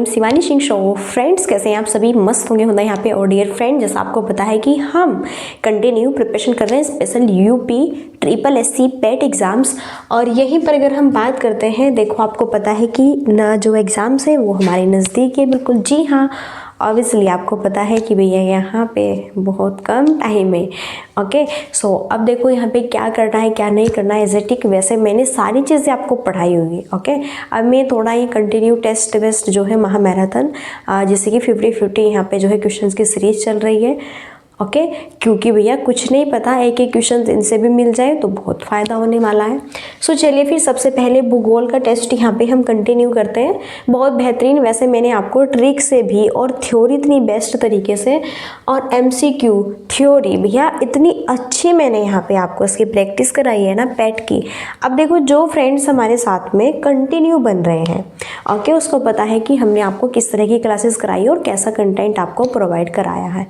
Shivani Singh show. Friends कैसे हैं आप सभी? मस्त होंगे होना यहाँ पे। और डियर फ्रेंड, जैसा आपको पता है कि हम कंटिन्यू प्रिपरेशन कर रहे हैं स्पेशल यूपी ट्रिपल एससी पेट एग्ज़ाम्स। और यहीं पर अगर हम बात करते हैं, देखो आपको पता है कि ना जो एग्ज़ाम्स है वो हमारे नज़दीक है। बिल्कुल जी हाँ, ऑब्वियसली आपको पता है कि भैया यहाँ पे बहुत कम टाइम है। ओके सो अब देखो यहाँ पे क्या करना है क्या नहीं करना है एजेटिक, वैसे मैंने सारी चीज़ें आपको पढ़ाई होगी। ओके अब मैं थोड़ा ये कंटिन्यू टेस्ट वेस्ट जो है महा मैराथन जैसे कि 50-50 यहाँ पे जो है क्वेश्चंस की सीरीज चल रही है। ओके क्योंकि भैया कुछ नहीं पता, एक एक क्वेश्चन इनसे भी मिल जाए तो बहुत फ़ायदा होने वाला है। सो चलिए फिर सबसे पहले भूगोल का टेस्ट यहाँ पे हम कंटिन्यू करते हैं। बहुत बेहतरीन, वैसे मैंने आपको ट्रिक से भी और थ्योरी इतनी बेस्ट तरीके से और एमसीक्यू थ्योरी भैया इतनी अच्छी मैंने यहाँ पे आपको इसकी प्रैक्टिस कराई है ना पेट की। अब देखो जो फ्रेंड्स हमारे साथ में कंटिन्यू बन रहे हैं, ओके उसको पता है कि हमने आपको किस तरह की क्लासेस कराई और कैसा कंटेंट आपको प्रोवाइड कराया है।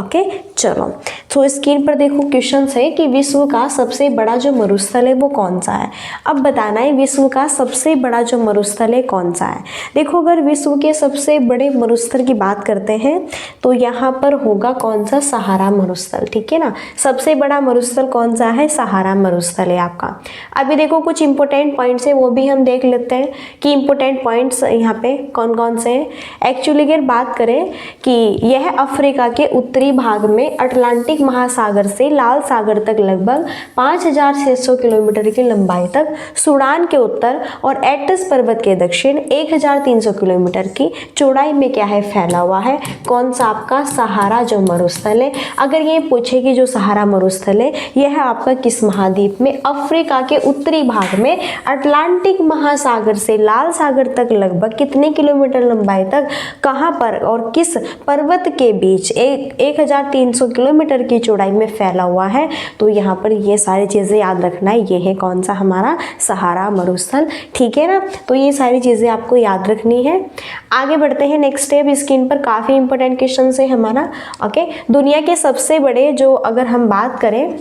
ओके चलो तो स्क्रीन पर देखो क्वेश्चन है कि विश्व का सबसे बड़ा जो मरुस्थल है वो कौन सा है। अब बताना है विश्व का सबसे बड़ा जो मरुस्थल है कौन सा है। देखो अगर विश्व के सबसे बड़े मरुस्थल की बात करते हैं तो यहाँ पर होगा कौन सा, सहारा मरुस्थल। ठीक है ना, सबसे बड़ा मरुस्थल कौन सा है, सहारा मरुस्थल है आपका। अभी देखो कुछ इंपॉर्टेंट पॉइंट्स है वो भी हम देख लेते हैं कि इंपॉर्टेंट पॉइंट्स यहाँ पे कौन कौन से हैं। एक्चुअली अगर बात करें कि यह अफ्रीका के उत्तरी भाग में अटलांटिक महासागर से लाल सागर तक लगभग 5600 किलोमीटर की लंबाई तक, सूडान के उत्तर और एटलस पर्वत के दक्षिण 1300 किलोमीटर की चौड़ाई में क्या है, फैला हुआ है। कौन सा आपका, सहारा जो मरुस्थल है। अगर ये पूछे कि जो सहारा मरुस्थल है यह आपका किस महाद्वीप में, अफ्रीका के उत्तरी भाग में अटलांटिक महासागर से लाल सागर तक लगभग कितने किलोमीटर लंबाई तक, कहां पर और किस पर्वत के बीच 1300 किलोमीटर की चौड़ाई में फैला हुआ है। तो यहाँ पर ये सारी चीज़ें याद रखना है, ये है कौन सा, हमारा सहारा मरुस्थल। ठीक है ना, तो ये सारी चीज़ें आपको याद रखनी है। आगे बढ़ते हैं नेक्स्ट स्टेप। स्क्रीन पर काफ़ी इंपॉर्टेंट क्वेश्चन है हमारा। ओके दुनिया के सबसे बड़े जो अगर हम बात करें,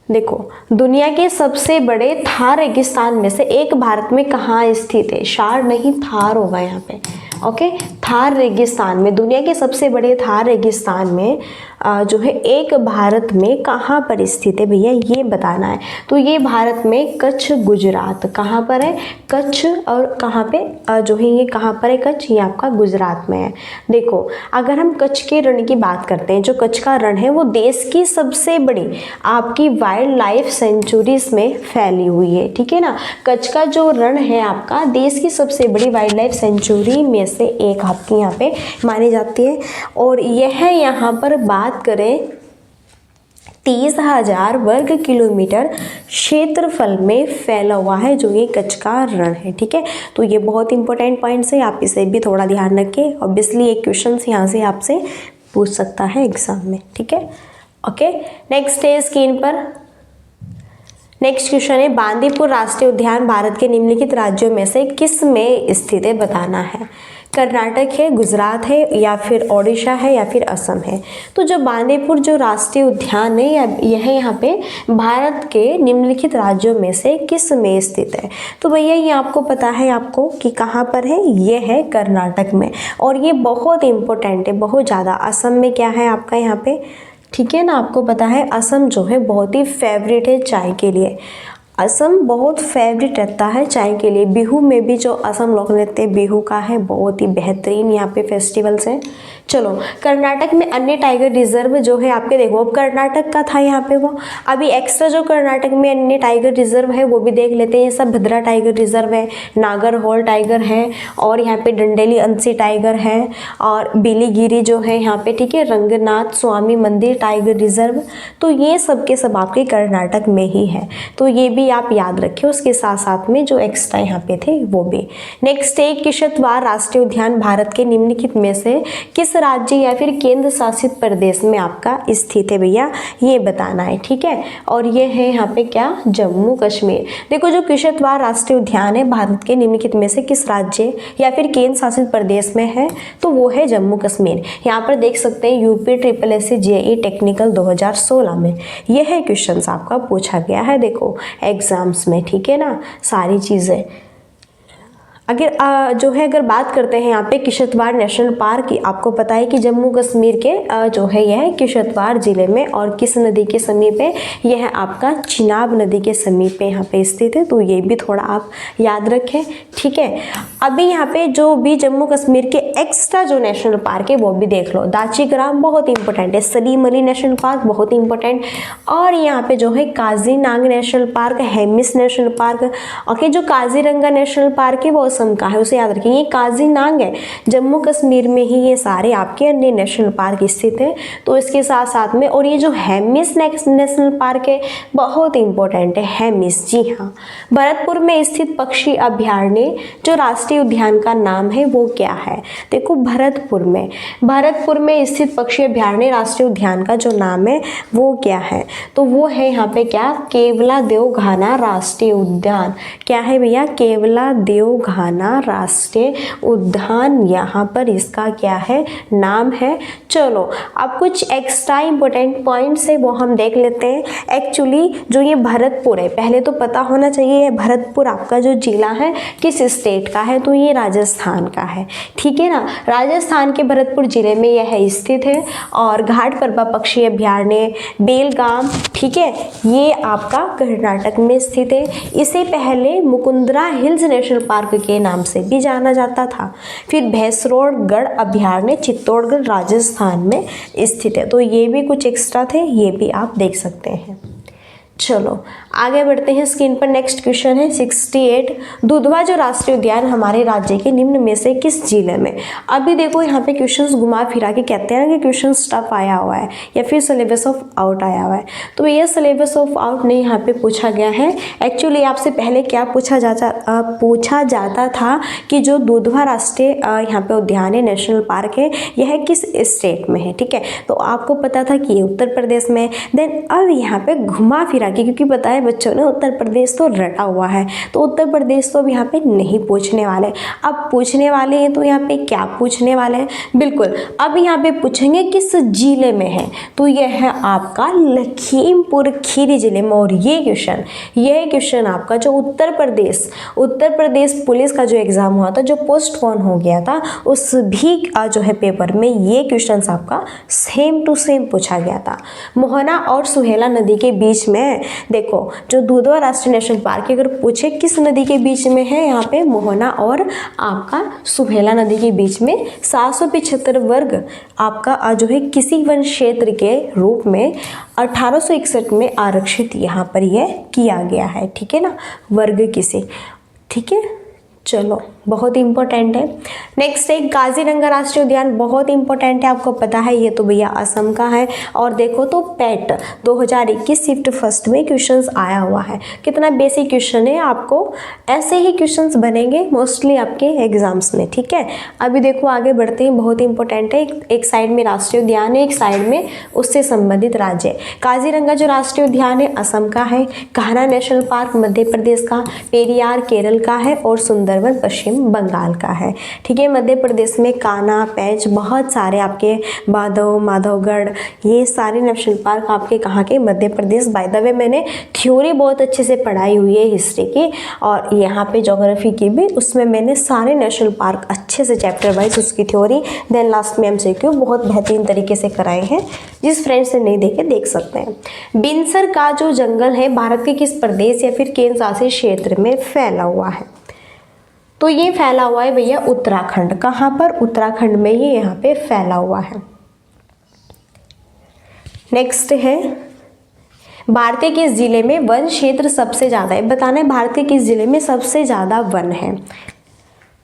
देखो दुनिया के सबसे बड़े थार रेगिस्तान में से एक भारत में कहाँ स्थित है, शार नहीं थार होगा यहाँ पे। ओके थार रेगिस्तान में, दुनिया के सबसे बड़े थार रेगिस्तान में जो है एक भारत में कहाँ पर स्थित है भैया, ये बताना है। तो ये भारत में कच्छ गुजरात, कहाँ पर है, कच्छ, और कहाँ पे जो है ये कहाँ पर है, कच्छ, ये आपका गुजरात में है। देखो अगर हम कच्छ के रण की बात करते हैं, जो कच्छ का रण है वो देश की सबसे बड़ी आपकी वाइल्ड लाइफ सेंचुरीज में फैली हुई है। ठीक है ना, कच्छ का जो रण है आपका देश की सबसे बड़ी वाइल्ड लाइफ सेंचुरी में से एक आपकी यहाँ पे मानी जाती है। और यह यहाँ पर बात करें 30,000 वर्ग किलोमीटर क्षेत्रफल में फैला हुआ है जो ये कच्छ का रण है। ठीक है, तो ये बहुत इंपॉर्टेंट पॉइंट्स है, आप इसे भी थोड़ा ध्यान रखें। ऑब्वियसली एक क्वेश्चन यहाँ से आपसे पूछ सकता है एग्जाम में। ठीक है, ओके नेक्स्ट है स्क्रीन पर। नेक्स्ट क्वेश्चन है, बांदीपुर राष्ट्रीय उद्यान भारत के निम्नलिखित राज्यों में से किस में स्थित है, बताना है। कर्नाटक है, गुजरात है, या फिर ओडिशा है, या फिर असम है। तो जो बांदीपुर जो राष्ट्रीय उद्यान है यह यहाँ पे भारत के निम्नलिखित राज्यों में से किस में स्थित है। तो भैया ये आपको पता है आपको कि कहाँ पर है, ये है कर्नाटक में। और ये बहुत इंपॉर्टेंट है, बहुत ज़्यादा। असम में क्या है आपका यहाँ पे, ठीक है ना, आपको पता है असम जो है बहुत ही फेवरेट है चाय के लिए। असम बहुत फेवरेट रहता है चाय के लिए। बिहू में भी जो असम लोग रहते हैं बिहू का है, बहुत ही बेहतरीन यहाँ पे फेस्टिवल्स हैं। चलो कर्नाटक में अन्य टाइगर रिजर्व जो है आपके, देखो अब कर्नाटक का था यहाँ पे वो, अभी एक्स्ट्रा जो कर्नाटक में अन्य टाइगर रिजर्व है वो भी देख लेते हैं। ये सब भद्रा टाइगर रिजर्व है, नागरहोल टाइगर है, और यहाँ पे डंडेली अंसी टाइगर है, और बिलीगिरी जो है यहाँ पे, ठीक है, रंगनाथ स्वामी मंदिर टाइगर रिजर्व। तो ये सब के सब आपके कर्नाटक में ही है, तो ये भी आप याद रखिए। उसके साथ साथ में जो एक्स्ट्रा यहाँ पे थे वो भी। नेक्स्ट है, किश्तवाड़ राष्ट्रीय उद्यान भारत के निम्नलिखित में से किस राज्य या फिर केंद्र शासित प्रदेश में आपका स्थित है भैया, ये बताना है। ठीक है, और ये है यहाँ पे क्या, जम्मू कश्मीर। देखो जो किश्तवाड़ राष्ट्रीय उद्यान है भारत के निम्नलिखित में से किस राज्य या फिर केंद्र शासित प्रदेश में है, तो वो है जम्मू कश्मीर। यहाँ पर देख सकते हैं UP triple S C JE technical 2016 में यह है क्वेश्चन आपका पूछा गया है, देखो एग्जाम्स में। ठीक है ना, सारी चीज़ें जो है अगर बात करते हैं यहाँ पे किश्तवाड़ नेशनल पार्क की, आपको पता है कि जम्मू कश्मीर के जो है यह किश्तवाड़ ज़िले में और किस नदी के समीप है, यह आपका चिनाब नदी के समीप पे यहाँ पे स्थित है। तो ये भी थोड़ा आप याद रखें, ठीक है। अभी यहाँ पे जो भी जम्मू कश्मीर के एक्स्ट्रा जो नेशनल पार्क है वो भी देख लो। दाची ग्राम बहुत इंपॉर्टेंट है, सलीम अली नेशनल पार्क बहुत इंपॉर्टेंट, और यहाँ पे जो है Kaziranga national park, Hemis national park. Okay, जो काजीरंगा नेशनल पार्क है वो असम का है, उसे याद रखिए। ये काजीरंगा है, जम्मू कश्मीर में ही ये सारे आपके अन्य नेशनल पार्क स्थित है। तो इसके साथ साथ में, और ये जो हेमिस नेशनल पार्क है बहुत इंपॉर्टेंट है, हेमिस, जी हाँ, भरतपुर में स्थित पक्षी अभयारण्य जो राष्ट्रीय उद्यान का नाम है वो क्या है। देखो भरतपुर में स्थित पक्षी अभयारण्य राष्ट्रीय उद्यान का जो नाम है वो क्या है, तो वो है यहाँ पे क्या, केवला देवघाना राष्ट्रीय उद्यान। क्या है भैया, केवला देवघाना राष्ट्रीय उद्यान, यहाँ पर इसका क्या है, नाम है। चलो अब कुछ एक्स्ट्रा इंपॉर्टेंट पॉइंट्स है वो हम देख लेते हैं। एक्चुअली जो ये भरतपुर है, पहले तो पता होना चाहिए भरतपुर आपका जो जिला है किस स्टेट का है, तो ये राजस्थान का है, ठीक है ना। राजस्थान के भरतपुर जिले में यह स्थित है। और घाटपर्बा पक्षी अभयारण्य बेलगाम, ठीक है, ये आपका कर्नाटक में स्थित है। इसे पहले मुकुंदरा हिल्स नेशनल पार्क के नाम से भी जाना जाता था। फिर भैंसरोडगढ़ अभयारण्य चित्तौड़गढ़ राजस्थान में स्थित है। तो ये भी कुछ एक्स्ट्रा थे, ये भी आप देख सकते हैं। चलो आगे बढ़ते हैं, स्क्रीन पर नेक्स्ट क्वेश्चन है 68, दुधवा जो राष्ट्रीय उद्यान हमारे राज्य के निम्न में से किस जिले में। अभी देखो यहाँ पे क्वेश्चंस घुमा फिरा के कहते हैं ना कि क्वेश्चन टफ आया हुआ है या फिर सिलेबस ऑफ आउट आया हुआ है, तो ये सिलेबस ऑफ आउट नहीं यहाँ पे पूछा गया है। एक्चुअली आपसे पहले क्या पूछा जाता था कि जो दुधवा राष्ट्रीय यहाँ पे उद्यान है, नेशनल पार्क है, यह किस स्टेट में है, ठीक है। तो आपको पता था कि ये उत्तर प्रदेश में। देन अब यहाँ पे घुमा फिरा के, क्योंकि पता है बच्चों ने उत्तर प्रदेश तो रटा हुआ है, तो उत्तर प्रदेश तो अब यहाँ पे नहीं पूछने वाले। अब पूछने वाले हैं तो यहाँ पे क्या पूछने वाले हैं, बिल्कुल अब यहाँ पे पूछेंगे किस जिले में है, तो यह है आपका लखीमपुर खीरी जिले में। और ये क्वेश्चन आपका जो उत्तर प्रदेश पुलिस का जो एग्जाम हुआ था, जो पोस्टपोन हो गया था, उस भी जो है पेपर में ये क्वेश्चन आपका सेम टू सेम पूछा गया था। मोहना और सुहेला नदी के बीच में, देखो जो दुधवा राष्ट्रीय नेशनल पार्क अगर पूछे किस नदी के बीच में है, यहाँ पे मोहना और आपका सुहेला नदी के बीच में 775 वर्ग आपका जो है किसी वन क्षेत्र के रूप में 1861 में आरक्षित यहाँ पर यह किया गया है, ठीक है ना, वर्ग किसी, ठीक है। चलो बहुत इंपॉर्टेंट है। नेक्स्ट है काजीरंगा राष्ट्रीय उद्यान, बहुत इंपॉर्टेंट है, आपको पता है ये तो भैया असम का है। और देखो तो पेट 2021 शिफ्ट फर्स्ट में क्वेश्चंस आया हुआ है, कितना बेसिक क्वेश्चन है, आपको ऐसे ही क्वेश्चंस बनेंगे मोस्टली आपके एग्जाम्स में, ठीक है। अभी देखो आगे बढ़ते हैं, बहुत इंपॉर्टेंट है। एक साइड में राष्ट्रीय उद्यान है, एक साइड में उससे संबंधित राज्य। काजीरंगा जो राष्ट्रीय उद्यान है असम का है, कान्हा नेशनल पार्क मध्य प्रदेश का, पेरियार केरल का है और सुंदरवन पश्चिम बंगाल का है, ठीक है। मध्य प्रदेश में कान्हा, पेंच, बहुत सारे आपके माधवगढ़, ये सारे नेशनल पार्क आपके कहाँ के, Madhya Pradesh. By the way मैंने थ्योरी बहुत अच्छे से पढ़ाई हुई है हिस्ट्री की और यहाँ पे ज्योग्राफी की भी, उसमें मैंने सारे नेशनल पार्क अच्छे से चैप्टर वाइज उसकी थ्योरी, देन लास्ट में एमसीक्यू बहुत बेहतरीन तरीके से कराए हैं। जिस फ्रेंड्स ने नहीं देखे देख सकते हैं। बिनसर का जो जंगल है भारत के किस प्रदेश या फिर केंद्र शासित क्षेत्र में फैला हुआ है, तो ये फैला हुआ है भैया उत्तराखंड। कहाँ पर, उत्तराखंड में ये यहाँ पे फैला हुआ है। नेक्स्ट है भारत के किस जिले में वन क्षेत्र सबसे ज़्यादा है, बताना है भारत के किस जिले में सबसे ज़्यादा वन है।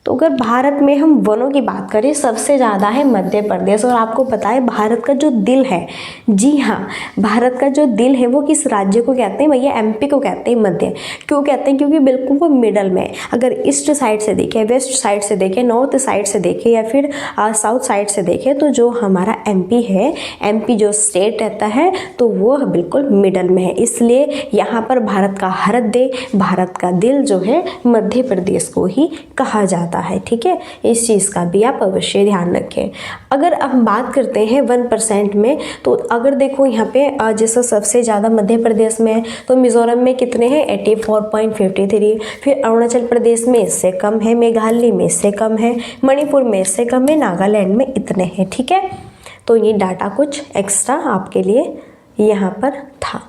तो अगर भारत में हम वनों की बात करें सबसे ज़्यादा है मध्य प्रदेश। और आपको पता है भारत का जो दिल है, जी हाँ, भारत का जो दिल है वो किस राज्य को कहते हैं भैया, एमपी को कहते हैं मध्य। क्यों कहते हैं, क्योंकि बिल्कुल वो मिडल में, अगर ईस्ट साइड से देखें, वेस्ट साइड से देखें, नॉर्थ साइड से देखें या फिर साउथ साइड से देखें, तो जो हमारा एमपी है, एमपी जो स्टेट रहता है तो वो बिल्कुल मिडल में है। इसलिए यहाँ पर भारत का हृदय, भारत का दिल जो है मध्य प्रदेश को ही कहा जाता है, ठीक है, इस चीज़ का भी आप अवश्य ध्यान रखें। अगर हम बात करते हैं 1% में, तो अगर देखो यहाँ पे जैसे सबसे ज़्यादा मध्य प्रदेश में है, तो मिज़ोरम में कितने हैं 84.53, फिर अरुणाचल प्रदेश में इससे कम है, मेघालय में इससे कम है, मणिपुर में इससे कम है, नागालैंड में इतने हैं, ठीक है। तो ये डाटा कुछ एक्स्ट्रा आपके लिए यहाँ पर था।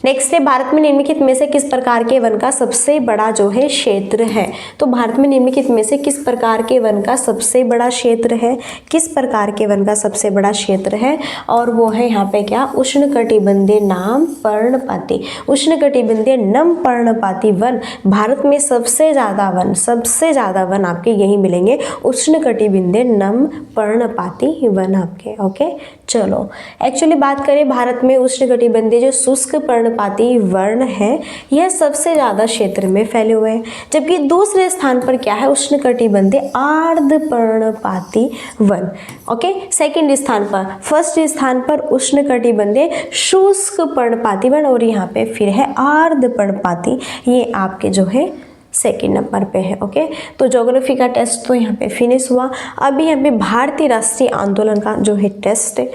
नेक्स्ट है, भारत में निम्नलिखित में से किस प्रकार के वन का सबसे बड़ा जो है क्षेत्र है। तो भारत में निम्नलिखित में से किस प्रकार के वन का सबसे बड़ा क्षेत्र है, किस प्रकार के वन का सबसे बड़ा क्षेत्र है, और वो है यहाँ पे क्या, उष्णकटिबंधीय नाम पर्णपाती, उष्णकटिबंधीय नम पर्णपाती वन। भारत में सबसे ज़्यादा वन आपके यही मिलेंगे, उष्णकटिबंधीय नम पर्णपाती वन आपके। ओके, चलो एक्चुअली बात करें, भारत में उष्णकटिबंधीय जो शुष्क पर्णपाती वर्ण है यह सबसे ज़्यादा क्षेत्र में फैले हुए हैं, जबकि दूसरे स्थान पर क्या है, उष्णकटिबंधीय आर्द्र पर्णपाती वन। ओके, सेकंड स्थान पर, फर्स्ट स्थान पर उष्णकटिबंधीय शुष्क पर्णपाती वन, और यहाँ पे फिर है आर्द्र पर्णपाती, ये आपके जो है सेकेंड नंबर पे है। ओके, तो ज्योग्राफी का टेस्ट तो यहाँ पे फिनिश हुआ। अभी यहाँ पे भारतीय राष्ट्रीय आंदोलन का जो है टेस्ट है,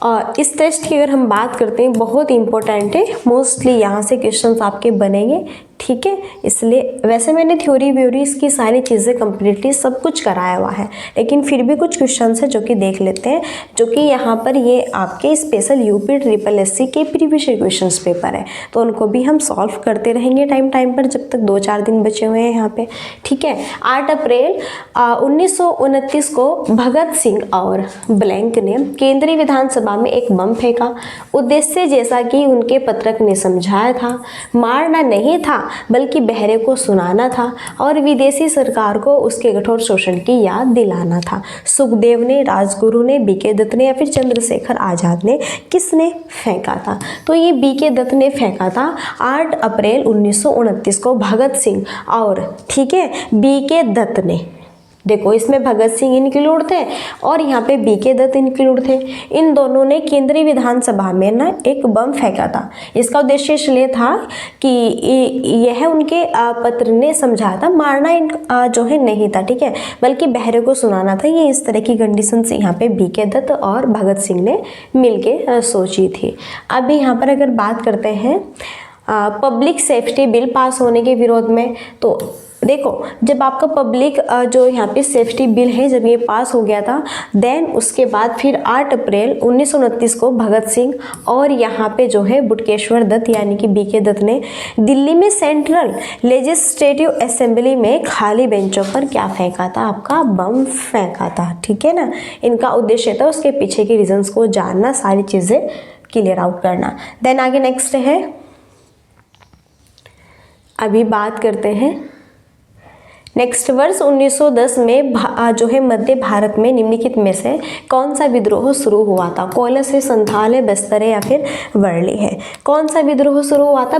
और इस टेस्ट की अगर हम बात करते हैं बहुत इंपॉर्टेंट है, मोस्टली यहाँ से क्वेश्चंस आपके बनेंगे, ठीक है। इसलिए वैसे मैंने थ्योरी व्योरी इसकी सारी चीज़ें कंप्लीटली सब कुछ कराया हुआ है, लेकिन फिर भी कुछ क्वेश्चंस है जो कि देख लेते हैं, जो कि यहाँ पर ये आपके स्पेशल यूपी ट्रिपल एससी के प्रीवियस क्वेश्चंस पेपर है, तो उनको भी हम सॉल्व करते रहेंगे टाइम पर, जब तक 2-4 दिन बचे हुए हैं यहाँ पे, ठीक है। 8 अप्रैल 1929 को भगत सिंह और ब्लैंक ने केंद्रीय विधानसभा में एक बम फेंका। उद्देश्य जैसा कि उनके पत्रक ने समझाया था, मारना नहीं था बल्कि बहरे को सुनाना था और विदेशी सरकार को उसके कठोर शोषण की याद दिलाना था। सुखदेव ने, राजगुरु ने, बीके दत्त ने या फिर चंद्रशेखर आजाद ने, किसने फेंका था? तो ये बीके दत्त ने फेंका था 8 अप्रैल 1929 को भगत सिंह और, ठीक है, बीके दत्त ने। देखो इसमें भगत सिंह इंक्लूड थे और यहाँ पे बीके दत्त इंक्लूड थे। इन दोनों ने केंद्रीय विधानसभा में ना एक बम फेंका था। इसका उद्देश्य इसलिए था कि यह उनके पत्र ने समझाया था, मारना जो है नहीं था, ठीक है, बल्कि बहरे को सुनाना था। ये इस तरह की कंडीशन से यहाँ पे बीके दत्त और भगत सिंह ने मिलके सोची थी। अभी यहाँ पर अगर बात करते हैं पब्लिक सेफ्टी बिल पास होने के विरोध में, तो देखो जब आपका पब्लिक जो यहाँ पे सेफ्टी बिल है जब ये पास हो गया था, देन उसके बाद फिर 8 अप्रैल 1929 को भगत सिंह और यहाँ पे जो है बुटकेश्वर दत्त यानी कि बीके दत्त ने दिल्ली में सेंट्रल लेजिस्लेटिव असेंबली में खाली बेंचों पर क्या फेंका था? आपका बम फेंका था, ठीक है ना। इनका उद्देश्य था उसके पीछे के रीजंस को जानना, सारी चीज़ें क्लियर आउट करना। देन आगे नेक्स्ट है, अभी बात करते हैं नेक्स्ट वर्ष 1910 में जो है मध्य भारत में निम्नलिखित में से कौन सा विद्रोह शुरू हुआ था? कोलस है, संथाल है, बस्तर है या फिर वर्ली है? कौन सा विद्रोह शुरू हुआ था?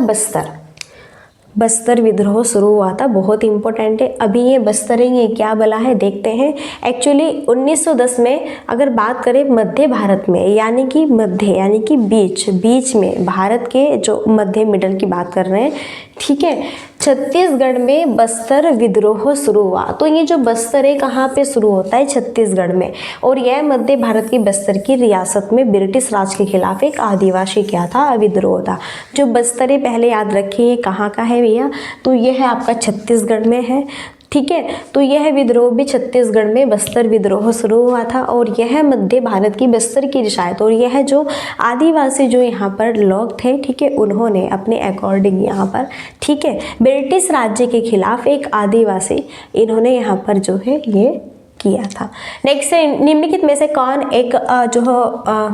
बस्तर विद्रोह शुरू हुआ था। बहुत इंपॉर्टेंट है। अभी ये बस्तर है, ये क्या बला है देखते हैं। एक्चुअली 1910 में अगर बात करें मध्य भारत में, यानी कि मध्य यानी कि बीच में, भारत के जो मध्य मिडल की बात कर रहे हैं, ठीक है, छत्तीसगढ़ में बस्तर विद्रोह शुरू हुआ। तो ये जो बस्तर है कहाँ पे शुरू होता है? छत्तीसगढ़ में। और यह मध्य भारत की बस्तर की रियासत में ब्रिटिश राज के खिलाफ एक आदिवासी क्या था? विद्रोह था। जो बस्तर है पहले याद रखिए कहाँ का है भैया, तो यह है आपका छत्तीसगढ़ में है, ठीक है। तो यह विद्रोह भी छत्तीसगढ़ में बस्तर विद्रोह शुरू हुआ था और यह मध्य भारत की बस्तर की रियासत और यह जो आदिवासी जो यहाँ पर लोग थे, ठीक है, उन्होंने अपने अकॉर्डिंग यहाँ पर, ठीक है, ब्रिटिश राज्य के खिलाफ एक आदिवासी इन्होंने यहाँ पर जो है ये किया था। नेक्स्ट है, निम्नलिखित में से कौन एक जो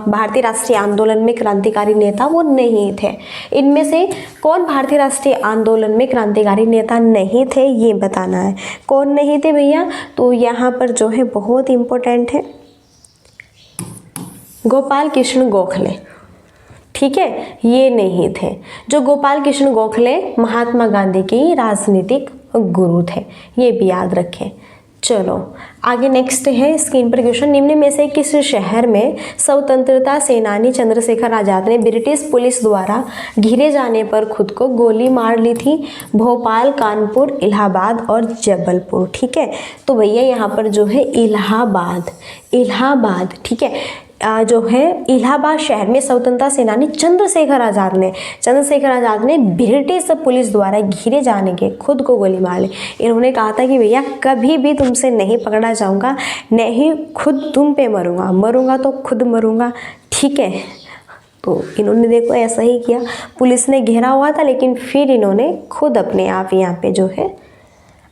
भारतीय राष्ट्रीय आंदोलन में क्रांतिकारी नेता वो नहीं थे? इनमें से कौन भारतीय राष्ट्रीय आंदोलन में क्रांतिकारी नेता नहीं थे, ये बताना है। कौन नहीं थे भैया? तो यहाँ पर जो है बहुत इंपॉर्टेंट है, गोपाल कृष्ण गोखले, ठीक है, ये नहीं थे। जो गोपाल कृष्ण गोखले महात्मा गांधी की राजनीतिक गुरु थे, ये भी याद रखें। चलो आगे नेक्स्ट है स्क्रीन पर क्वेश्चन, निम्न में से किस शहर में स्वतंत्रता सेनानी चंद्रशेखर आज़ाद ने ब्रिटिश पुलिस द्वारा घेरे जाने पर खुद को गोली मार ली थी? भोपाल, कानपुर, इलाहाबाद और जबलपुर। ठीक है, तो भैया यहाँ पर जो है इलाहाबाद, ठीक है, जो है इलाहाबाद शहर में स्वतंत्रता सेनानी चंद्रशेखर आज़ाद ने ब्रिटिश पुलिस द्वारा घेरे जाने के खुद को गोली मार ली। इन्होंने कहा था कि भैया कभी भी तुमसे नहीं पकड़ा जाऊंगा, नहीं खुद तुम पे मरूंगा तो खुद मरूंगा। ठीक है, तो इन्होंने देखो ऐसा ही किया, पुलिस ने घेरा हुआ था लेकिन फिर इन्होंने खुद अपने आप यहाँ पे जो है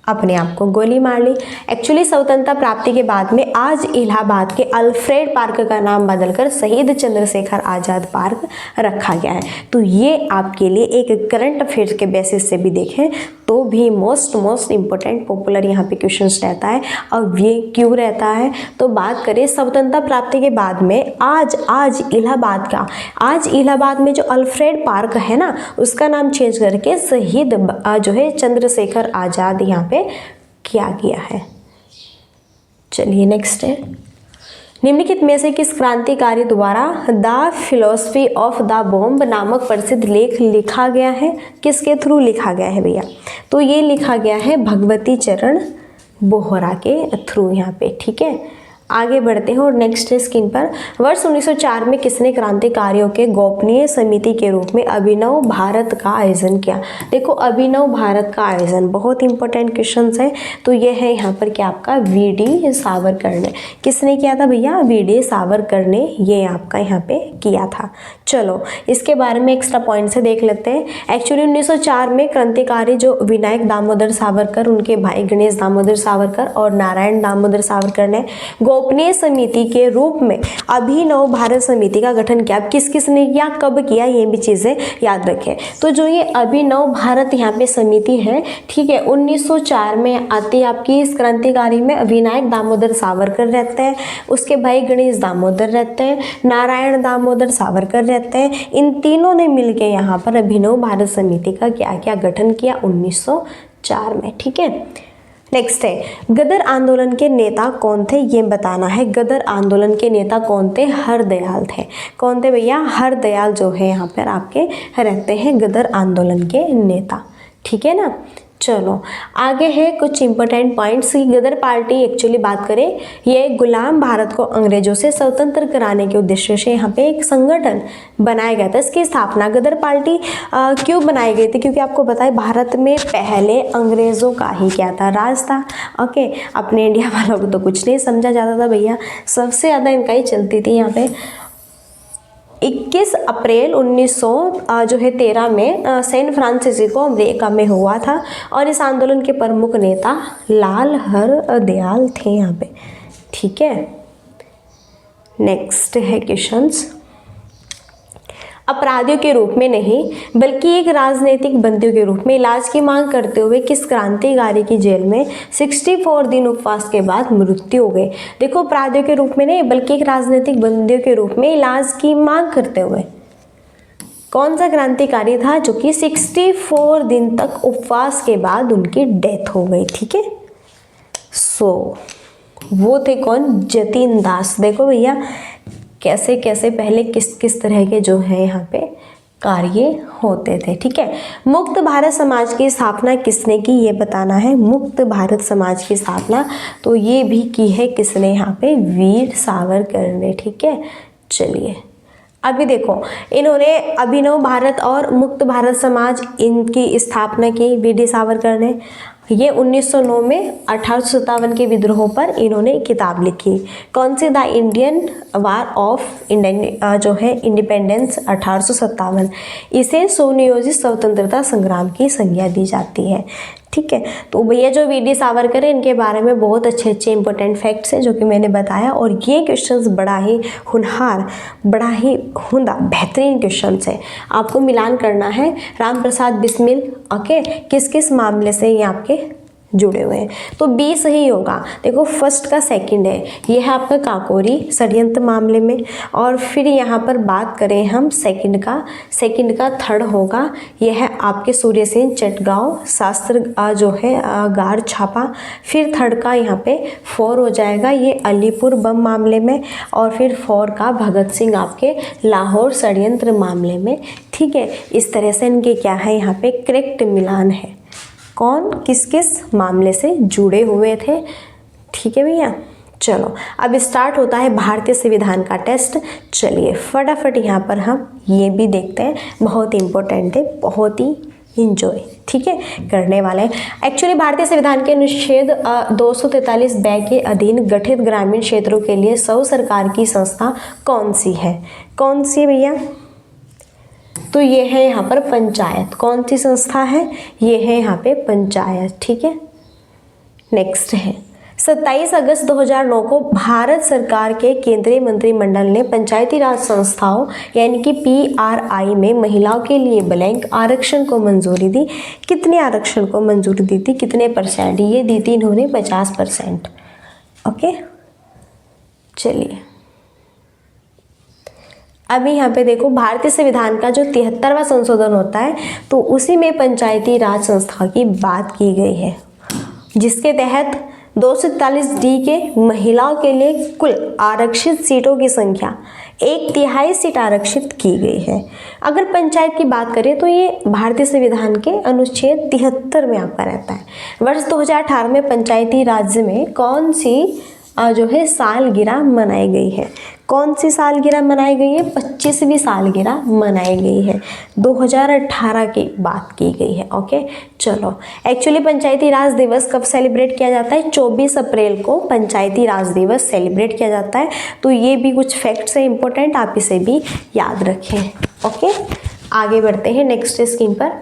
अपने आप को गोली मार ली। एक्चुअली स्वतंत्रता प्राप्ति के बाद में आज इलाहाबाद के अल्फ्रेड पार्क का नाम बदलकर शहीद चंद्रशेखर आज़ाद पार्क रखा गया है। तो ये आपके लिए एक करंट अफेयर्स के बेसिस से भी देखें तो भी मोस्ट इम्पोर्टेंट पॉपुलर यहाँ पे क्वेश्चंस रहता है। और ये क्यों रहता है, तो बात करें स्वतंत्रता प्राप्ति के बाद में आज इलाहाबाद में जो अल्फ्रेड पार्क है ना, उसका नाम चेंज करके शहीद जो है चंद्रशेखर आज़ाद यहाँ पे किया गया है। चलिए नेक्स्ट है, निम्नलिखित में से किस क्रांतिकारी द्वारा the philosophy of the bomb नामक प्रसिद्ध लेख लिखा गया है? किसके थ्रू लिखा गया है भैया? तो ये लिखा गया है भगवती चरण बोहरा के थ्रू यहाँ पे। ठीक है, आगे बढ़ते हैं और नेक्स्ट स्क्रीन पर, वर्ष 1904 में किसने क्रांतिकारियों के गोपनीय समिति के रूप में अभिनव भारत का आयोजन किया? देखो अभिनव भारत का आयोजन बहुत इंपॉर्टेंट क्वेश्चन है। तो ये है यहाँ पर क्या आपका वी.डी. सावरकर ने। किसने किया था भैया? वी.डी. सावरकर ने ये आपका यहाँ पे किया था। चलो इसके बारे में एक्स्ट्रा पॉइंट से देख लेते हैं। एक्चुअली 1904 में क्रांतिकारी जो विनायक दामोदर सावरकर, उनके भाई गणेश दामोदर सावरकर और नारायण दामोदर सावरकर ने गोपनीय समिति के रूप में अभिनव भारत समिति का गठन किया। किस ने किया, कब किया, ये भी चीज़ें याद रखें। तो जो ये अभिनव भारत यहाँ पे समिति है, ठीक है, 1904 में आती है आपकी। इस क्रांतिकारी में विनायक दामोदर सावरकर रहते हैं, उसके भाई गणेश दामोदर रहते हैं, नारायण दामोदर सावरकर रहते हैं। इन तीनों ने मिलकर यहाँ पर अभिनव भारत समिति का क्या गठन किया 1904 में। ठीक है, नेक्स्ट है, गदर आंदोलन के नेता कौन थे, ये बताना है। गदर आंदोलन के नेता कौन थे? हरदयाल थे। कौन थे भैया? हरदयाल जो है यहाँ पर आपके रहते हैं गदर आंदोलन के नेता। ठीक है ना। चलो आगे है कुछ इंपॉर्टेंट पॉइंट्स की गदर पार्टी एक्चुअली बात करें, ये गुलाम भारत को अंग्रेजों से स्वतंत्र कराने के उद्देश्य से यहाँ पे एक संगठन बनाया गया था। इसकी स्थापना गदर पार्टी क्यों बनाई गई थी? क्योंकि आपको पता है भारत में पहले अंग्रेज़ों का ही क्या था, राज था। ओके, अपने इंडिया वालों को तो कुछ नहीं समझा जाता था भैया, सबसे ज़्यादा इनका ही चलती थी यहाँ पे। 21 अप्रैल 1913 में सैन फ्रांसिस्को अमेरिका में हुआ था और इस आंदोलन के प्रमुख नेता लाल हरदयाल थे यहाँ पे। ठीक है, नेक्स्ट है क्वेश्चंस। अपराधियों के रूप में नहीं बल्कि एक राजनीतिक बंदियों के रूप में इलाज की मांग करते हुए किस क्रांतिकारी की जेल में 64 दिन उपवास के बाद मृत्यु हो गई? देखो अपराधियों के रूप में नहीं बल्कि एक राजनीतिक बंदियों के रूप में इलाज की मांग करते हुए कौन सा क्रांतिकारी था जो कि 64 दिन तक उपवास के बाद उनकी डेथ हो गई? ठीक है, वो थे कौन? जतीन दास। देखो भैया कैसे कैसे पहले किस तरह के जो है यहाँ पे कार्य होते थे। ठीक है, मुक्त भारत समाज की स्थापना किसने की, ये बताना है। मुक्त भारत समाज की स्थापना तो ये भी की है किसने यहाँ पे? वीर सावरकर ने। ठीक है, चलिए अभी देखो इन्होंने अभिनव भारत और मुक्त भारत समाज इनकी स्थापना की वी.डी. सावरकर ने। ये 1909 में 1857 के विद्रोह पर इन्होंने किताब लिखी, कौन सी? द इंडियन वार ऑफ जो है इंडिपेंडेंस 1857। इसे सुनियोजित स्वतंत्रता संग्राम की संज्ञा दी जाती है। ठीक है, तो भैया जो वी.डी. सावरकर है इनके बारे में बहुत अच्छे इंपॉर्टेंट फैक्ट्स हैं जो कि मैंने बताया और ये क्वेश्चंस बड़ा ही होनहार, बड़ा ही हुंदा बेहतरीन क्वेश्चंस है। आपको मिलान करना है राम प्रसाद बिस्मिल। ओके, किस किस मामले से ये आपके जुड़े हुए हैं, तो बी सही होगा। देखो फर्स्ट का सेकंड है, ये है आपका काकोरी षड्यंत्र मामले में। और फिर यहाँ पर बात करें हम सेकंड का थर्ड होगा, यह है आपके सूर्यसेन चटगांव शास्त्र जो है गार छापा। फिर थर्ड का यहाँ पे 4 हो जाएगा, ये अलीपुर बम मामले में। और फिर 4 का भगत सिंह आपके लाहौर षड्यंत्र मामले में। ठीक है, इस तरह से इनके क्या है यहाँ पे करेक्ट मिलान है, कौन किस किस मामले से जुड़े हुए थे। ठीक है भैया, चलो अब स्टार्ट होता है भारतीय संविधान का टेस्ट। चलिए फटाफट यहाँ पर हम ये भी देखते हैं, बहुत इंपॉर्टेंट है, बहुत ही इंजॉय ठीक है करने वाले हैं। एक्चुअली भारतीय संविधान के अनुच्छेद 243 ब के अधीन गठित ग्रामीण क्षेत्रों के लिए स्व सरकार की संस्था कौन सी है भैया? तो ये है यहाँ पर पंचायत। कौन सी संस्था है? ये है यहाँ पे पंचायत। ठीक है, नेक्स्ट है 27 अगस्त 2009 को भारत सरकार के केंद्रीय मंत्रिमंडल ने पंचायती राज संस्थाओं यानी कि PRI में महिलाओं के लिए ब्लैंक आरक्षण को मंजूरी दी। कितने आरक्षण को मंजूरी दी थी, कितने %? ये दी थी इन्होंने 50%। ओके, चलिए अभी यहाँ पे देखो भारतीय संविधान का जो 73वां संशोधन होता है तो उसी में पंचायती राज संस्था की बात की गई है, जिसके तहत 243D के महिलाओं के लिए कुल आरक्षित सीटों की संख्या 1/3 सीट आरक्षित की गई है। अगर पंचायत की बात करें तो ये भारतीय संविधान के अनुच्छेद 73 में आपका रहता है। वर्ष 2018 में पंचायती राज में कौन सी जो है सालगिरह मनाई गई है? कौन सी सालगिरह मनाई गई है? 25वीं सालगिरह मनाई गई है, 2018 की बात की गई है। ओके, चलो एक्चुअली पंचायती राज दिवस कब सेलिब्रेट किया जाता है? 24 अप्रैल को पंचायती राज दिवस सेलिब्रेट किया जाता है। तो ये भी कुछ फैक्ट्स है इंपॉर्टेंट, आप इसे भी याद रखें। ओके, आगे बढ़ते हैं नेक्स्ट स्क्रीन पर।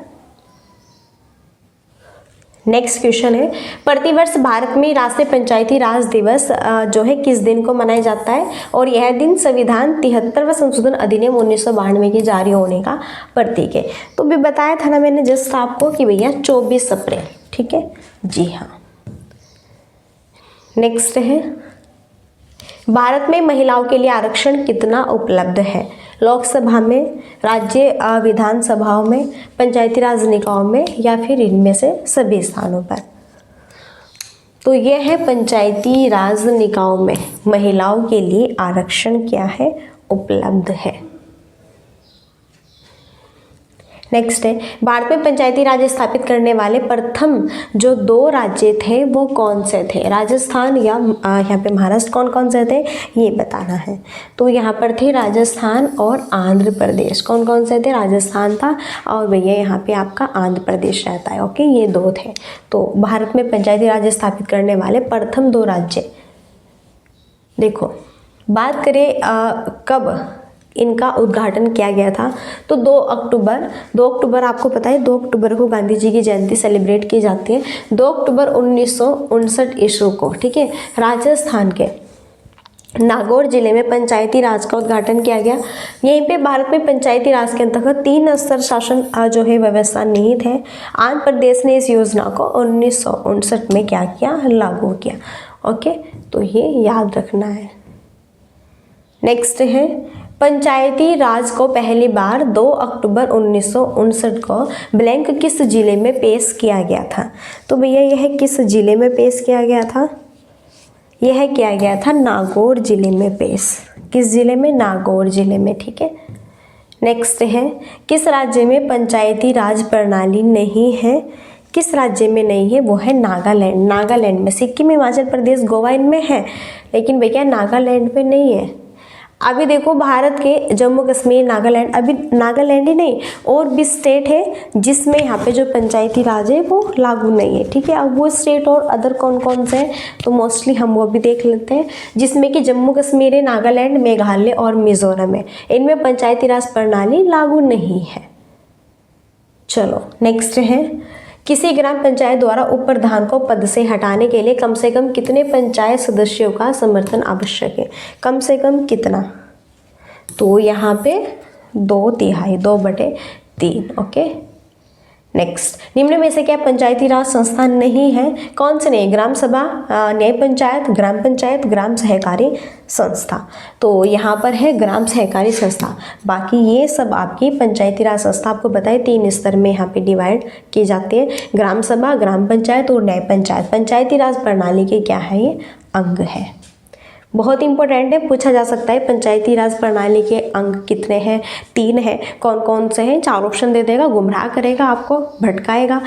नेक्स्ट क्वेश्चन है, प्रतिवर्ष भारत में राष्ट्रीय पंचायती राज दिवस जो है किस दिन को मनाया जाता है? और यह दिन संविधान 73वां संशोधन अधिनियम 1992 के जारी होने का प्रतीक है। तो भी बताया था ना मैंने जस्ट आपको कि भैया 24 अप्रैल। ठीक है जी हाँ। नेक्स्ट है, भारत में महिलाओं के लिए आरक्षण कितना उपलब्ध है? लोकसभा में, राज्य विधानसभाओं में, पंचायती राज निकायों में या फिर इनमें से सभी स्थानों पर? तो यह है पंचायती राज निकायों में महिलाओं के लिए आरक्षण क्या है? उपलब्ध है। नेक्स्ट है, भारत में पंचायती राज स्थापित करने वाले प्रथम जो 2 राज्य थे वो कौन से थे? राजस्थान या यहाँ पे महाराष्ट्र, कौन कौन से थे ये बताना है। तो यहाँ पर थे राजस्थान और आंध्र प्रदेश। कौन कौन से थे? राजस्थान था और भैया यहाँ पे आपका आंध्र प्रदेश रहता है। ओके, ये 2 थे। तो भारत में पंचायती राज स्थापित करने वाले प्रथम 2 राज्य। देखो बात करें कब इनका उद्घाटन किया गया था, तो 2 अक्टूबर आपको पता है 2 अक्टूबर को गांधी जी की जयंती सेलिब्रेट की जाती है। 2 अक्टूबर 1959 ईस्वी को, ठीक है, राजस्थान के नागौर जिले में पंचायती राज का उद्घाटन किया गया। यहीं पे भारत में पंचायती राज के अंतर्गत 3 स्तर शासन जो है व्यवस्था निहित है। आंध्र प्रदेश ने इस योजना को 1959 में क्या किया? लागू किया। ओके, तो ये याद रखना है। नेक्स्ट है, पंचायती राज को पहली बार 2 अक्टूबर 1959 को ब्लैंक किस जिले में पेश किया गया था? तो भैया यह किस जिले में पेश किया गया था? यह किया गया था नागौर जिले में पेश। किस जिले में? नागौर जिले में। ठीक है, नेक्स्ट है, किस राज्य में पंचायती राज प्रणाली नहीं है? किस राज्य में नहीं है? वो है नागालैंड। नागालैंड में, सिक्किम, हिमाचल प्रदेश, गोवा इनमें है, लेकिन भैया नागालैंड में नहीं है। अभी देखो भारत के जम्मू कश्मीर, नागालैंड, अभी नागालैंड ही नहीं और भी स्टेट है जिसमें यहाँ पे जो पंचायती राज है वो लागू नहीं है। ठीक है, अब वो स्टेट और अदर कौन कौन से हैं तो मोस्टली हम वो भी देख लेते हैं, जिसमें कि जम्मू कश्मीर है, नागालैंड, मेघालय और मिजोरम है। इनमें पंचायती राज प्रणाली लागू नहीं है। चलो नेक्स्ट है, किसी ग्राम पंचायत द्वारा उप प्रधान को पद से हटाने के लिए कम से कम कितने पंचायत सदस्यों का समर्थन आवश्यक है? कम से कम कितना? तो यहाँ पे 2/3, 2/3। ओके, नेक्स्ट, निम्न में से क्या पंचायती राज संस्था नहीं है? कौन से नहीं? ग्राम सभा, न्याय पंचायत, ग्राम पंचायत, ग्राम सहकारी संस्था। तो यहाँ पर है ग्राम सहकारी संस्था। बाकी ये सब आपकी पंचायती राज संस्था, आपको बताए 3 स्तर में यहाँ पे डिवाइड की जाती है, ग्राम सभा, ग्राम पंचायत और न्याय पंचायत। पंचायती राज प्रणाली के क्या है? ये अंग है। बहुत इंपॉर्टेंट है, पूछा जा सकता है पंचायती राज प्रणाली के अंग कितने हैं? 3 हैं। कौन कौन से हैं? 4 ऑप्शन दे देगा, गुमराह करेगा, आपको भटकाएगा,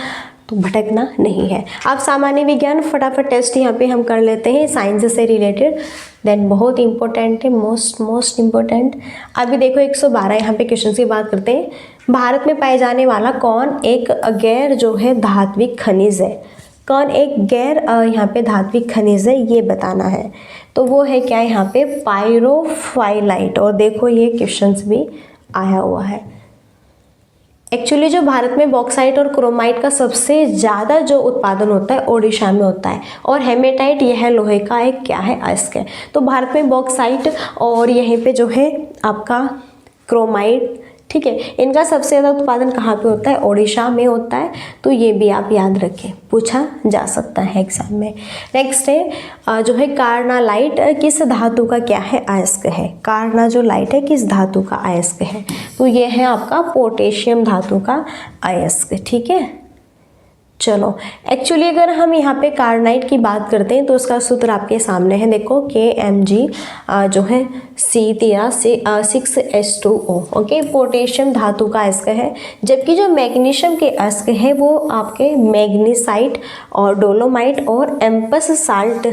तो भटकना नहीं है। अब सामान्य विज्ञान फटाफट टेस्ट यहाँ पे हम कर लेते हैं साइंस से रिलेटेड, देन बहुत इंपॉर्टेंट है, मोस्ट इंपॉर्टेंट। अभी देखो 112 यहाँ पे क्वेश्चन की बात करते हैं। भारत में पाए जाने वाला कौन एक गैर जो है धात्विक खनिज है? कौन एक गैर यहाँ पे धात्विक खनिज है, ये बताना है। तो वो है क्या? यहाँ पे पायरोफाइलाइट। और देखो ये क्वेश्चंस भी आया हुआ है। एक्चुअली जो भारत में बॉक्साइट और क्रोमाइट का सबसे ज़्यादा जो उत्पादन होता है ओडिशा में होता है, और हेमेटाइट यह लोहे का एक क्या है? अयस्क है। तो भारत में बॉक्साइट और यहीं पे जो है आपका क्रोमाइट, ठीक है, इनका सबसे ज़्यादा उत्पादन कहाँ पे होता है? ओडिशा में होता है। तो ये भी आप याद रखें, पूछा जा सकता है एग्जाम में। नेक्स्ट है जो है कार्नालाइट किस धातु का क्या है? अयस्क है। कार्ना जो लाइट है किस धातु का अयस्क है? तो ये है आपका पोटेशियम धातु का अयस्क, ठीक है। चलो, एक्चुअली अगर हम यहाँ पे कार्नाइट की बात करते हैं तो उसका सूत्र आपके सामने है, देखो KMg जो है C6H2O, ओके। पोटेशियम धातु का अयस्क है, जबकि जो मैग्नीशियम के अयस्क है वो आपके मैग्नीसाइट और डोलोमाइट और एम्पस साल्ट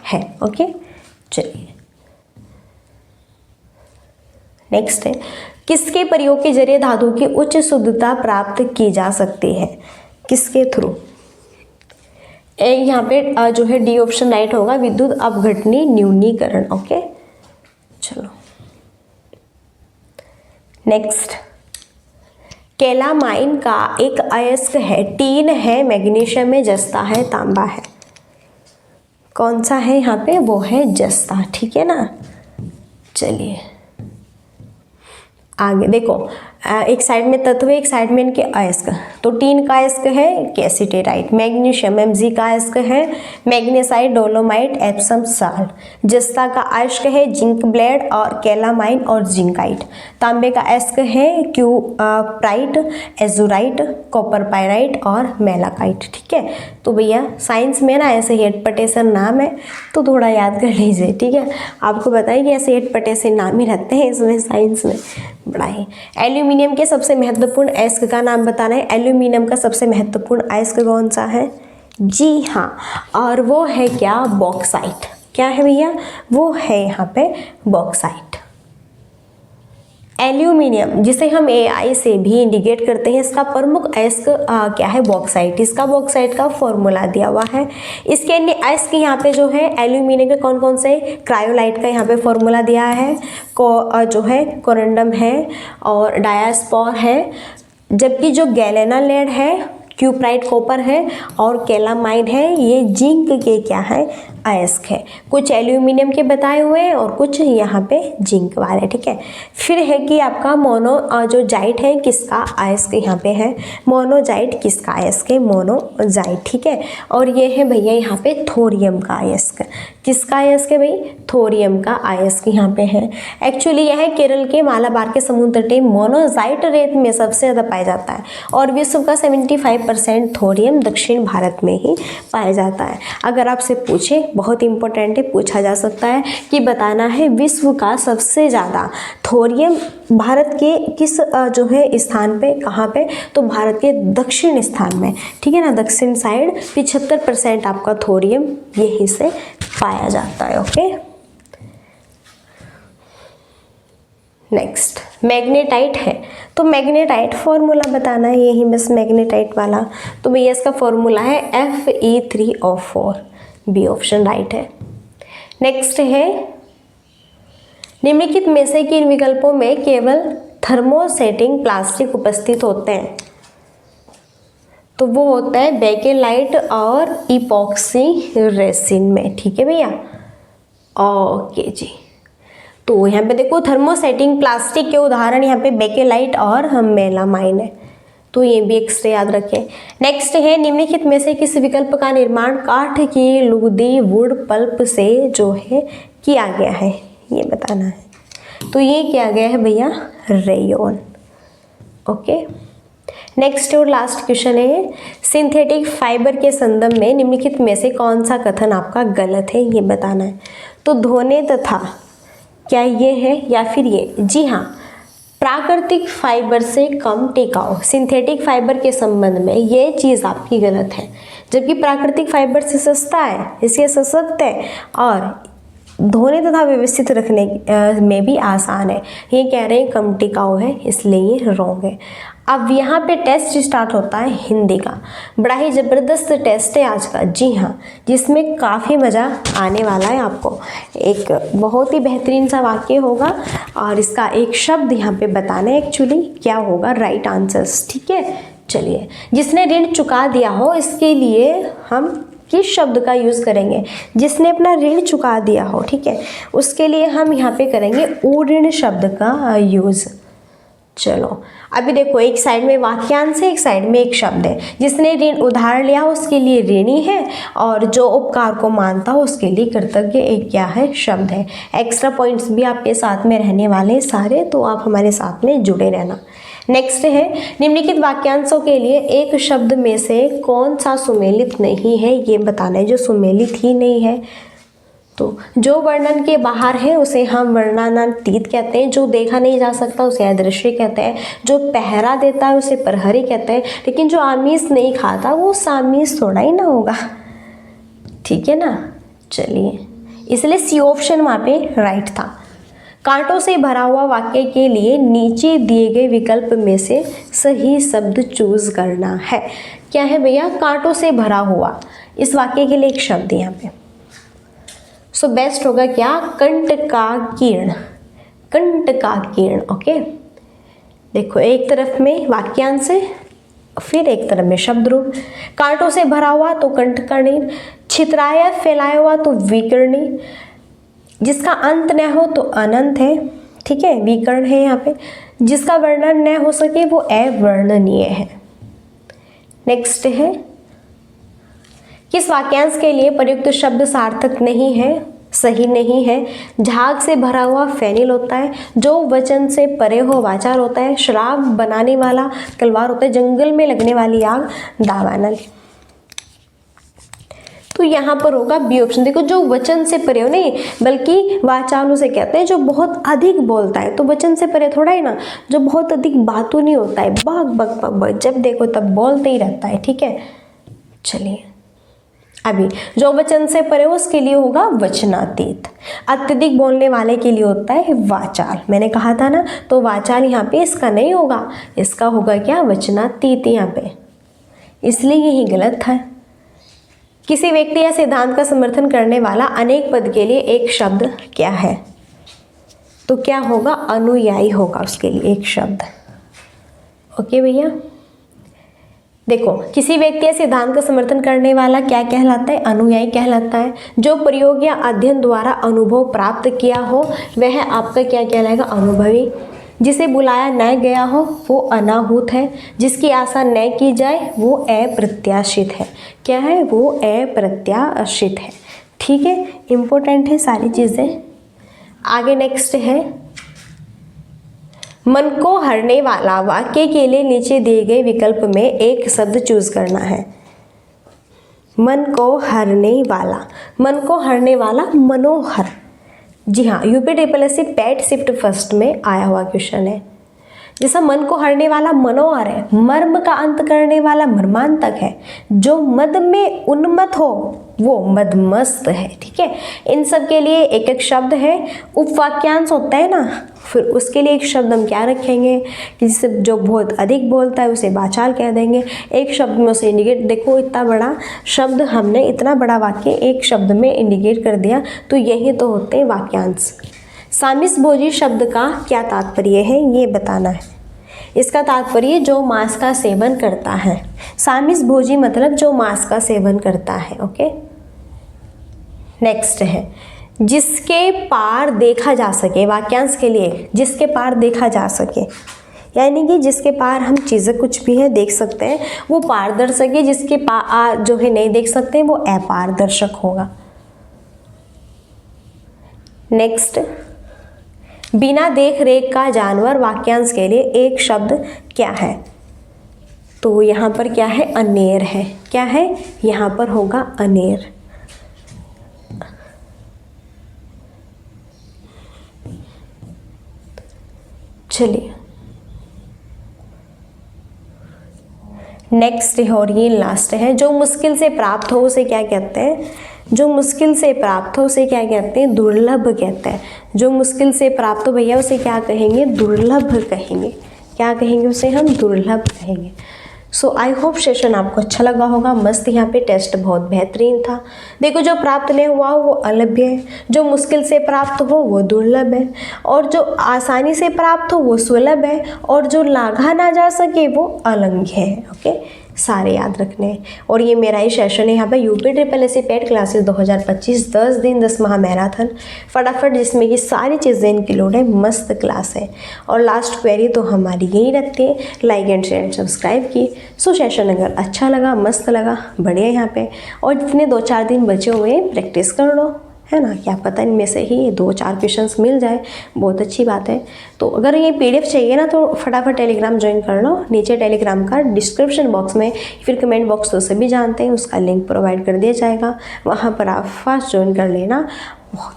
है, ओके। चलिए नेक्स्ट है, किसके प्रयोग के जरिए धातु की उच्च शुद्धता प्राप्त की जा सकती है? किसके थ्रू? यहाँ पे जो है डी ऑप्शन राइट होगा, विद्युत अपघटनी न्यूनीकरण, ओके। चलो नेक्स्ट, कैलामाइन का एक अयस्क है, टीन है, मैग्नीशियम में, जस्ता है, तांबा है। कौन सा है यहाँ पे? वो है जस्ता, ठीक है ना। चलिए आगे देखो, एक साइड में तत्व, एक साइड में इनके अयस्क। तो टीन का अयस्क है कैसिटेराइट, मैग्नीशियम Mg का अयस्क है मैग्नेसाइट, डोलोमाइट, एप्सम साल्ट। जस्ता का अयस्क है जिंक ब्लेड और कैलामाइन और जिंकाइट। तांबे का अयस्क है क्यूप्राइट, एजुराइट, कॉपर पायराइट और मेलाकाइट, ठीक है। तो भैया साइंस में ना ऐसे हेटपटेसन नाम है, तो थोड़ा याद कर लीजिए, ठीक है। आपको बताइए कि ऐसे हेटपटेसन नाम ही रहते हैं इसमें साइंस में, बड़ा ही। एल्यूमिनियम के सबसे महत्वपूर्ण अयस्क का नाम बताना है। एल्यूमिनियम का सबसे महत्वपूर्ण अयस्क कौन सा है? जी हाँ, और वो है क्या? बॉक्साइट। क्या है भैया? वो है यहाँ पे बॉक्साइट। एल्यूमिनियम जिसे हम Ai से भी इंडिकेट करते हैं, इसका प्रमुख अयस्क क्या है? बॉक्साइट। इसका बॉक्साइट का फॉर्मूला दिया हुआ है। इसके अन्य अयस्क यहाँ पे जो है एल्यूमिनियम के कौन कौन से? क्रायोलाइट का यहाँ पे फॉर्मूला दिया है, जो है कोरंडम है और डायास्पोर है, जबकि जो गैलेना लेड है, क्यूप्राइट कॉपर है और कैलामाइन है, ये जिंक के क्या है? अयस्क है। कुछ एल्यूमिनियम के बताए हुए हैं और कुछ यहाँ पे जिंक वाले, ठीक है। फिर है कि आपका मोनो जो जाइट है किसका अयस्क यहाँ पे है? मोनोजाइट किसका अयस्क है? मोनोजाइट, ठीक है। और ये है भैया यहाँ पे थोरियम का अयस्क। किसका अयस्क है भाई? थोरियम का अयस्क यहाँ पे है। एक्चुअली यह केरल के मालाबार के समुद्र तटीय मोनोजाइट रेत में सबसे ज़्यादा पाया जाता है और विश्व का 75% थोरियम दक्षिण भारत में ही पाया जाता है। अगर आपसे पूछे, बहुत इंपॉर्टेंट है, पूछा जा सकता है कि बताना है विश्व का सबसे ज़्यादा थोरियम भारत के किस जो है स्थान पे, कहाँ पे? तो भारत के दक्षिण स्थान में, ठीक है ना, दक्षिण साइड 75% आपका थोरियम यहीं से पाया जाता है, ओके। नेक्स्ट मैग्नेटाइट है, तो मैग्नेटाइट फॉर्मूला बताना है यही बस, मैग्नेटाइट वाला। तो भैया इसका फॉर्मूला है Fe3O4, बी ऑप्शन राइट है। नेक्स्ट है, निम्नलिखित में से किन विकल्पों में केवल थर्मोसेटिंग प्लास्टिक उपस्थित होते हैं? तो वो होता है बेकेलाइट और इपॉक्सी रेसिन में, ठीक है भैया, ओके जी। तो यहाँ पे देखो थर्मोसेटिंग प्लास्टिक के उदाहरण यहाँ पे बेकेलाइट और मेलामाइन है। तो ये भी एक्स्ट्रा याद रखें। नेक्स्ट है निम्नलिखित में से किस विकल्प का निर्माण काठ की लुगदी वुड पल्प से जो है किया गया है, ये बताना है। तो ये किया गया है भैया रेयन। ओके, नेक्स्ट और लास्ट क्वेश्चन है सिंथेटिक फाइबर के संदर्भ में निम्नलिखित में से कौन सा कथन आपका गलत है, ये बताना है। तो धोने तथा क्या ये है या फिर ये? जी हाँ, प्राकृतिक फाइबर से कम टिकाऊ सिंथेटिक फाइबर के संबंध में ये चीज़ आपकी गलत है, जबकि प्राकृतिक फाइबर से सस्ता है, इसके सशक्त है और धोने तथा व्यवस्थित रखने में भी आसान है। ये कह रहे हैं कम टिकाऊ है, इसलिए ये रॉन्ग है। अब यहाँ पे टेस्ट स्टार्ट होता है हिंदी का। बड़ा ही ज़बरदस्त टेस्ट है आज का, जी हाँ, जिसमें काफ़ी मज़ा आने वाला है आपको। एक बहुत ही बेहतरीन सा वाक्य होगा और इसका एक शब्द यहाँ पे बताना है एक्चुअली क्या होगा, राइट आंसर्स। ठीक है, चलिए, जिसने ऋण चुका दिया हो इसके लिए हम किस शब्द का यूज़ करेंगे? जिसने अपना ऋण चुका दिया हो, ठीक है, उसके लिए हम यहाँ पे करेंगे ऊऋण शब्द का यूज़। चलो अभी देखो, एक साइड में वाक्यांश है, एक साइड में एक शब्द है। जिसने ऋण उधार लिया हो उसके लिए ऋणी है और जो उपकार को मानता हो उसके लिए कृतज्ञ एक क्या है, शब्द है। एक्स्ट्रा पॉइंट्स भी आपके साथ में रहने वाले हैं सारे, तो आप हमारे साथ में जुड़े रहना। नेक्स्ट है निम्नलिखित वाक्यांशों के लिए एक शब्द में से कौन सा सुमेलित नहीं है, ये बताना है। जो सुमेलित ही नहीं है, तो जो वर्णन के बाहर है उसे हम वर्णनातीत कहते हैं, जो देखा नहीं जा सकता उसे अदृश्य कहते हैं, जो पहरा देता है उसे प्रहरी कहते हैं, लेकिन जो आमिष नहीं खाता वो सामिष थोड़ा ही ना होगा। ठीक है ना, चलिए, इसलिए सी ऑप्शन वहाँ पे राइट था। कांटों से भरा हुआ वाक्य के लिए नीचे दिए गए विकल्प में से सही शब्द चूज करना है। क्या है भैया? कांटों से भरा हुआ, इस वाक्य के लिए एक शब्द यहाँ पे। सो बेस्ट होगा क्या? कंटकाकीर्ण, कंटकाकीर्ण। ओके, देखो, एक तरफ में वाक्यांश है, फिर एक तरफ में शब्द रूप। कांटों से भरा हुआ तो कंटकाकीर्ण, छितराया फैलाया हुआ तो विकर्णी, जिसका अंत न हो तो अनंत है। ठीक है, विकर्ण है यहाँ पे। जिसका वर्णन न हो सके वो अवर्णनीय है। नेक्स्ट है किस वाक्यांश के लिए प्रयुक्त शब्द सार्थक नहीं है, सही नहीं है? झाग से भरा हुआ फेनिल होता है, जो वचन से परे हो वाचाल होता है, शराब बनाने वाला तलवार होता है, जंगल में लगने वाली आग दावानल। तो यहाँ पर होगा बी ऑप्शन। देखो, जो वचन से परे हो नहीं, बल्कि वाचाल उसे कहते हैं जो बहुत अधिक बोलता है। तो वचन से परे थोड़ा ही ना, जो बहुत अधिक बातूं नहीं होता है, बक बक बक बक, जब देखो तब बोलते ही रहता है। ठीक है, चलिए, अभी जो वचन से परे हो उसके लिए होगा वचनातीत। अत्यधिक बोलने वाले के लिए होता है वाचाल। मैंने कहा था ना, तो वाचाल यहाँ पे इसका नहीं होगा, इसका होगा क्या? वचनातीत यहाँ पे, इसलिए यही गलत है। किसी व्यक्ति या सिद्धांत का समर्थन करने वाला अनेक पद के लिए एक शब्द क्या है? तो क्या होगा? अनुयायी होगा उसके लिए एक शब्द। ओके भैया, देखो, किसी व्यक्ति या सिद्धांत का समर्थन करने वाला क्या कहलाता है? अनुयायी कहलाता है। जो प्रयोग या अध्ययन द्वारा अनुभव प्राप्त किया हो वह आपका क्या कहलाएगा? अनुभवी। जिसे बुलाया न गया हो वो अनाहूत है। जिसकी आशा न की जाए वो अप्रत्याशित है। क्या है? वो अप्रत्याशित है। ठीक है, इम्पोर्टेंट है सारी चीज़ें। आगे नेक्स्ट है मन को हरने वाला वाक्य के लिए नीचे दिए गए विकल्प में एक शब्द चूज करना है। मन को हरने वाला, मन को हरने वाला मनोहर। जी हाँ, UP SSC PAT shift first में आया हुआ क्वेश्चन है। जैसा मन को हरने वाला मनोहर है, मर्म का अंत करने वाला मर्मांतक है, जो मद में उन्मत्त हो वो मदमस्त है। ठीक है, इन सब के लिए एक एक शब्द है। उपवाक्यांश होता है ना, फिर उसके लिए एक शब्द हम क्या रखेंगे? जिससे जो बहुत अधिक बोलता है उसे वाचाल कह देंगे। एक शब्द में उसे इंडिकेट, देखो इतना बड़ा शब्द हमने, इतना बड़ा वाक्य एक शब्द में इंडिकेट कर दिया, तो यही तो होते हैं वाक्यांश। सामिस भोजी शब्द का क्या तात्पर्य है, ये बताना है। इसका तात्पर्य जो मांस का सेवन करता है। सामिस भोजी मतलब जो मांस का सेवन करता है। ओके, नेक्स्ट है जिसके पार देखा जा सके। वाक्यांश के लिए जिसके पार देखा जा सके, यानी कि जिसके पार हम चीज़ें कुछ भी है देख सकते हैं वो पारदर्शक है, जिसके पार जो है नहीं देख सकते हैं वो अपारदर्शक होगा। नेक्स्ट, बिना देख रेख का जानवर वाक्यांश के लिए एक शब्द क्या है? तो यहाँ पर क्या है? अनेर है। क्या है? यहाँ पर होगा अनेर। चलिए नेक्स्ट है और ये लास्ट है, जो मुश्किल से प्राप्त हो उसे क्या कहते हैं? जो मुश्किल से प्राप्त हो उसे क्या कहते हैं? दुर्लभ कहते हैं। जो मुश्किल से प्राप्त हो भैया उसे क्या कहेंगे? दुर्लभ कहेंगे। क्या कहेंगे उसे? हम दुर्लभ कहेंगे। सो आई होप सेशन आपको अच्छा लगा होगा। मस्त, यहाँ पे टेस्ट बहुत बेहतरीन था। देखो, जो प्राप्त नहीं हुआ वो अलभ्य है, जो मुश्किल से प्राप्त हो वो दुर्लभ है, और जो आसानी से प्राप्त हो वो सुलभ है, और जो लांघा ना जा सके वो अलंघ्य है। ओके, सारे याद रखने हैं। और ये मेरा ही सेशन है यहाँ पे यूपी ट्रिपल एससी पेट क्लासेस 2025 10 दिन 10 माह मैराथन फटाफट, जिसमें ये सारी चीज़ें इंक्लूड है। मस्त क्लास है। और लास्ट क्वेरी तो हमारी यही रखती है, लाइक एंड शेयर सब्सक्राइब की। सो सेशन अगर अच्छा लगा, मस्त लगा, बढ़िया यहाँ पे, और जितने 2-4 दिन बचे हुए हैं प्रैक्टिस कर लो, है ना। क्या पता इनमें से ही 2-4 क्वेश्चंस मिल जाए, बहुत अच्छी बात है। तो अगर ये पीडीएफ चाहिए ना तो फटाफट टेलीग्राम ज्वाइन कर लो। नीचे टेलीग्राम का डिस्क्रिप्शन बॉक्स में, फिर कमेंट बॉक्स तो सभी जानते हैं, उसका लिंक प्रोवाइड कर दिया जाएगा। वहाँ पर आप फास्ट ज्वाइन कर लेना।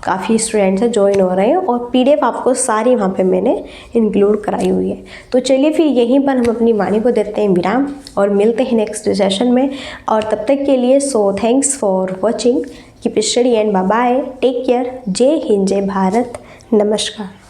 काफ़ी स्टूडेंट्स हैं ज्वाइन हो रहे हैं, और पीडीएफ आपको सारी वहाँ पे मैंने इंक्लूड कराई हुई है। तो चलिए फिर यहीं पर हम अपनी वाणी को देते हैं विराम, और मिलते हैं नेक्स्ट सेशन में। और तब तक के लिए so thanks for watching, keep study and bye bye, take care. जय हिंद, जय भारत, नमस्कार।